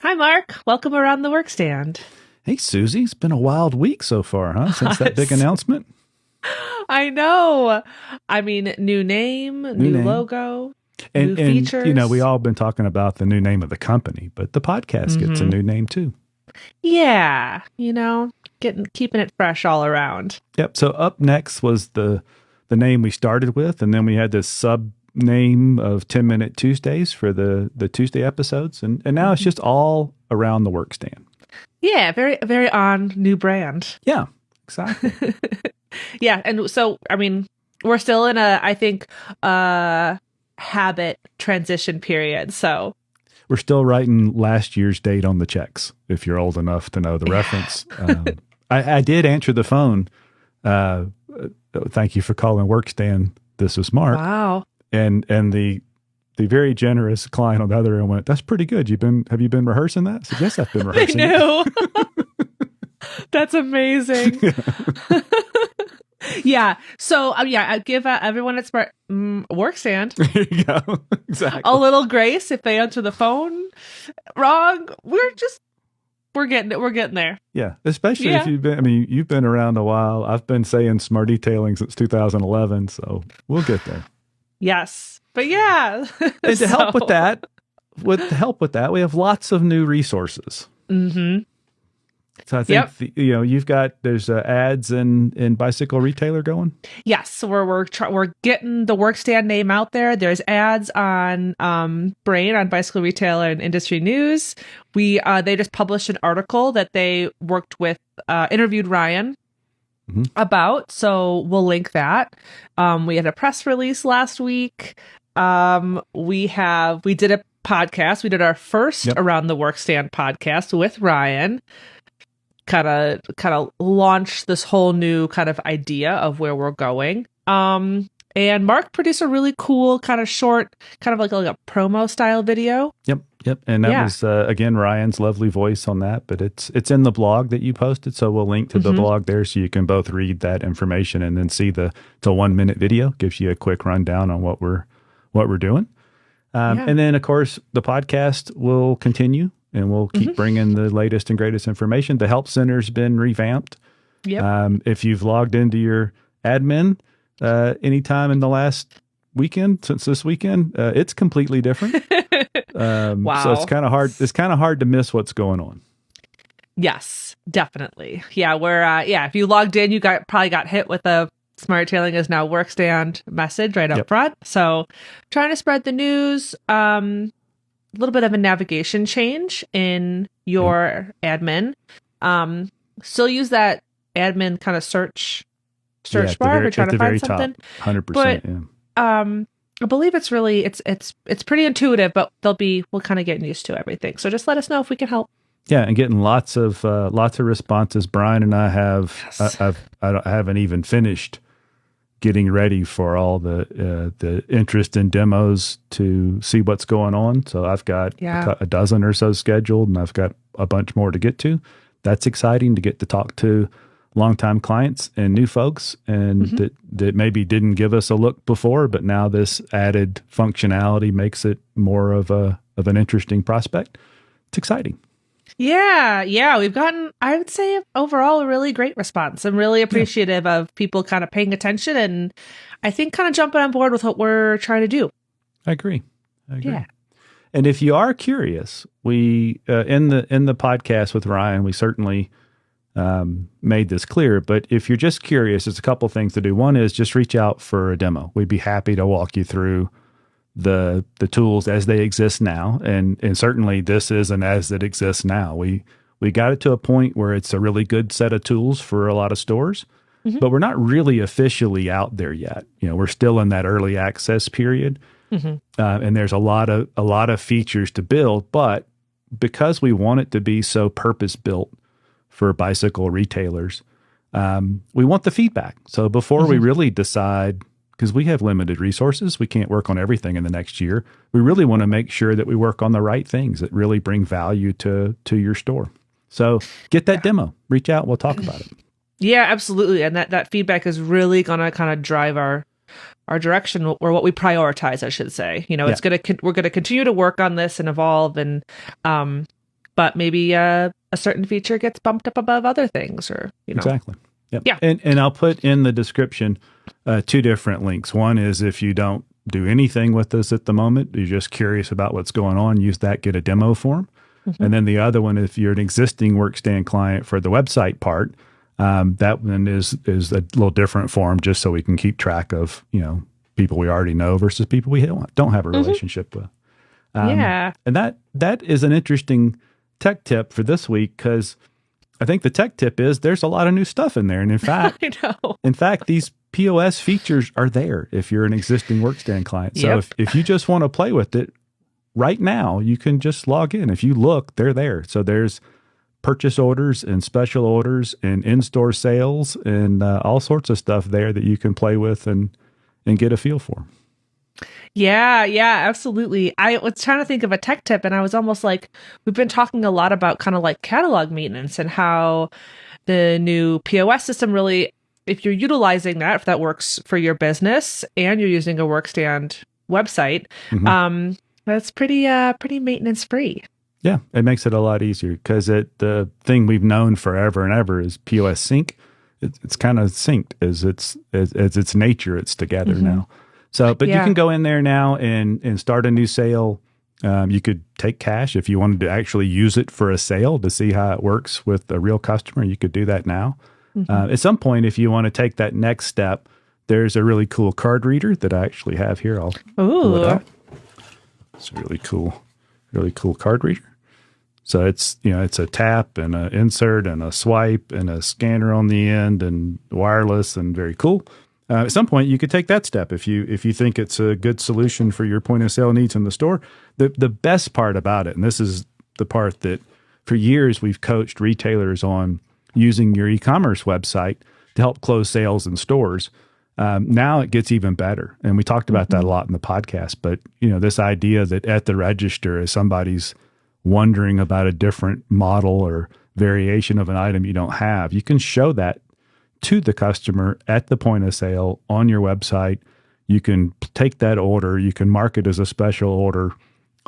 Hi, Mark. Welcome around the workstand. Hey, Susie, it's been a wild week so far, huh? Since that big announcement. I know. I mean, new name, New new name. logo, new And we features. all been talking about the new name of the company, but the podcast gets a hmm new name too. Yeah, keeping it fresh all around. Yep. So up next was the name we started with, and then we had this sub name of 10-Minute Tuesdays for the Tuesday episodes, and now it's Mhm. just all around the workstand. Yeah, very, very on new brand. Yeah, exactly. Yeah, and so I mean, we're still in a, I think, habit transition period. So We're still writing last year's date on the checks, if you're old enough to know the yeah. reference. I did answer the phone. Thank you for calling Workstand. This was Mark, Wow. and the very generous client on the other end went, "That's pretty good. Have you been rehearsing that?" I said, "Yes, I've been They rehearsing knew. That's amazing. it." Yeah. So, yeah, I give everyone at Smart Workstand There you go. a Exactly. little grace if they answer the phone wrong. We're getting it. We're getting there. Yeah, especially if Yeah. you've been. I mean, you've been around a while. I've been saying smart detailing since 2011, so we'll get there. Yes. But yeah. And to help with So. that, we have lots of new resources. hmm So I Yep. think there's ads in Bicycle Retailer going. Yes. So we're getting the Workstand name out there. There's ads on Brain on Bicycle Retailer and Industry News. They just published an article that they worked with interviewed Ryan Mhm. about. So we'll link that. We had a press release last week. We did a podcast. We did our first Yep. Around the Workstand podcast with Ryan. Kind of launched this whole new kind of idea of where we're going. And Mark produced a really cool kind of short, kind of like a promo style video. Yep. And that Yeah. was again Ryan's lovely voice on that, but it's in the blog that you posted, so we'll link to the hmm blog there so you can both read that information and then see the 1-minute video. Gives you a quick rundown on what we're doing. Yeah. And then of course the podcast will continue and we'll hmm keep bringing the latest and greatest information. The help center's been revamped. Yep. If you've logged into your admin anytime in the last weekend, since this weekend, it's completely different. So it's Wow. kind of hard. It's kind of hard to miss what's going on. Yes, definitely. Yeah, if you logged in, probably got hit with a Smart Tailing is now Workstand message right up Yep. front. So trying to spread the news, a little bit of a navigation change in your admin. Still use that admin kind of search Yeah, at the bar if very you're trying at to the very find top, something. 100%. But Yeah. I believe it's really it's pretty intuitive, but we'll kind of get used to everything. So just let us know if we can help. Yeah, and getting lots of responses. Brian and I have. Yes. I haven't even finished getting ready for all the interest in demos to see what's going on. So I've got Yeah. a dozen or so scheduled, and I've got a bunch more to get to. That's exciting to get to talk to longtime clients and new folks, and Mhm. that maybe didn't give us a look before, but now this added functionality makes it more of an interesting prospect. It's exciting. Yeah, we've gotten, I would say, overall a really great response. I'm really appreciative of people kind of paying attention and I think kind of jumping on board with what we're trying to do. I agree. Yeah. And if you are curious, we in the podcast with Ryan, we certainly made this clear. But if you're just curious, there's a couple things to do. One is just reach out for a demo. We'd be happy to walk you through the tools as they exist now, and certainly this isn't as it exists now. We got it to a point where it's a really good set of tools for a lot of stores, Mhm. but we're not really officially out there yet. We're still in that early access period, Mhm. and there's a lot of features to build. But because we want it to be so purpose built for bicycle retailers, we want the feedback. So before we really decide, because we have limited resources, we can't work on everything in the next year. We really want to make sure that we work on the right things that really bring value to your store. So get that demo, reach out, we'll talk about it. Yeah, absolutely. And that feedback is really going to kind of drive our direction, or what we prioritize, I should say. We're going to continue to work on this and evolve, and but maybe a certain feature gets bumped up above other things, or Exactly. Yep. Yeah. And I'll put in the description two different links. One is if you don't do anything with this at the moment, you're just curious about what's going on, use that, get a demo form. And then the other one, if you're an existing Workstand client for the website part, that one is a little different form, just so we can keep track of, people we already know versus people we don't have a relationship with. Yeah. And that is an interesting tech tip for this week, because I think the tech tip is there's a lot of new stuff in there. And in fact, I know. in fact, these POS features are there if you're an existing Workstand client. So if you just want to play with it right now, you can just log in. If you look, they're there. So there's purchase orders and special orders and in-store sales and all sorts of stuff there that you can play with and get a feel for. Yeah, absolutely. I was trying to think of a tech tip, and I was almost like, we've been talking a lot about kind of like catalog maintenance and how the new POS system really, if you're utilizing that, if that works for your business and you're using a Workstand website, that's pretty maintenance free. Yeah, it makes it a lot easier, because the thing we've known forever and ever is POS sync. It's kind of synced as its nature. It's together now. So, but you can go in there now and start a new sale. You could take cash if you wanted to actually use it for a sale to see how it works with a real customer. You could do that now. At some point, if you want to take that next step, there's a really cool card reader that I actually have here. I'll pull it up. It's a really cool card reader. So it's a tap and an insert and a swipe and a scanner on the end and wireless and very cool. At some point, you could take that step if you think it's a good solution for your point of sale needs in the store. The best part about it, and this is the part that for years we've coached retailers on using your e-commerce website to help close sales in stores. Now it gets even better, and we talked about that a lot in the podcast. But this idea that at the register, as somebody's wondering about a different model or variation of an item you don't have, you can show that to the customer at the point of sale on your website. You can take that order, you can mark it as a special order,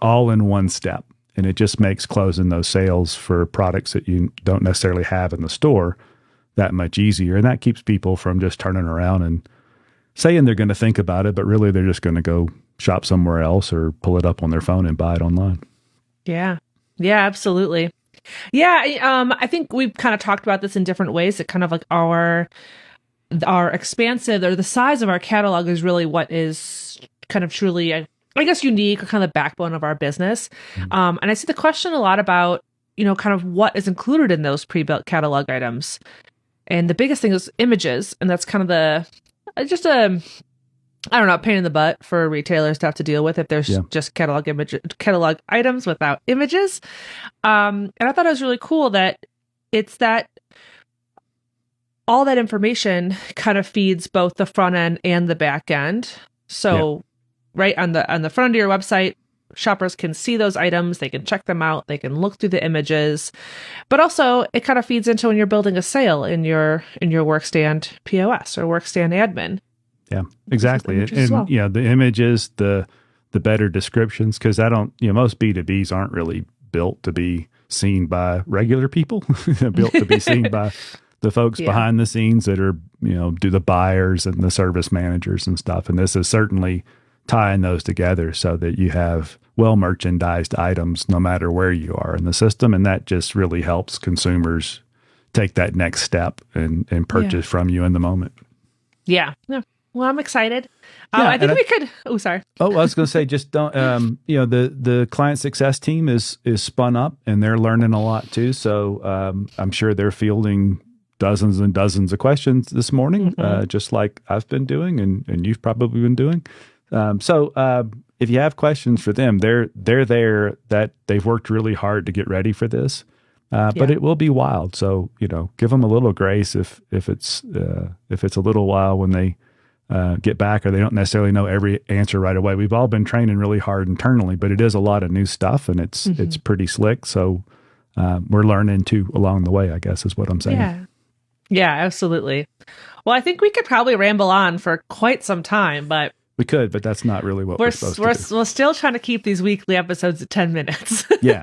all in one step. And it just makes closing those sales for products that you don't necessarily have in the store that much easier. And that keeps people from just turning around and saying they're going to think about it, but really they're just going to go shop somewhere else or pull it up on their phone and buy it online. Yeah, absolutely. Yeah, I think we've kind of talked about this in different ways. That kind of like our expansive, or the size of our catalog, is really what is kind of truly, I guess, unique, or kind of the backbone of our business. And I see the question a lot about, kind of what is included in those pre-built catalog items. And the biggest thing is images, and that's kind of I don't know, pain in the butt for retailers to have to deal with if there's just catalog items without images. And I thought it was really cool that it's that all that information kind of feeds both the front end and the back end. So right on the front of your website, shoppers can see those items, they can check them out, they can look through the images, but also it kind of feeds into when you're building a sale in your Workstand POS or Workstand admin. Yeah, exactly. And the images, the better descriptions, because most B2Bs aren't really built to be seen by regular people. They're built to be seen by the folks behind the scenes that are, do the buyers and the service managers and stuff. And this is certainly tying those together so that you have well merchandised items no matter where you are in the system. And that just really helps consumers take that next step and purchase from you in the moment. Yeah. Well, I'm excited. I think we could. Oh, sorry. I was going to say, just don't. The client success team is spun up, and they're learning a lot too. So I'm sure they're fielding dozens and dozens of questions this morning, just like I've been doing, and you've probably been doing. So if you have questions for them, they're there. That they've worked really hard to get ready for this. But it will be wild. So give them a little grace if it's a little while when they get back, or they don't necessarily know every answer right away. We've all been training really hard internally, but it is a lot of new stuff, and it's pretty slick. So we're learning too along the way, I guess, is what I'm saying. Yeah, absolutely. Well, I think we could probably ramble on for quite some time, but We could, but that's not really what we're supposed to do. We're still trying to keep these weekly episodes at 10 minutes. Yeah.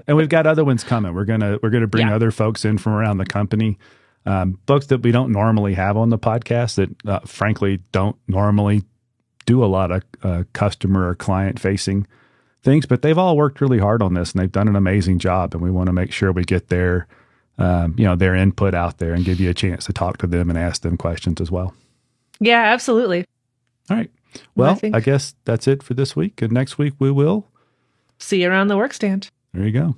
And we've got other ones coming. We're gonna bring other folks in from around the company, folks that we don't normally have on the podcast that frankly don't normally do a lot of customer or client facing things, but they've all worked really hard on this and they've done an amazing job. And we want to make sure we get their input out there and give you a chance to talk to them and ask them questions as well. Yeah, absolutely. All right. Well, I guess that's it for this week. And next week we will see you around the workstand. There you go.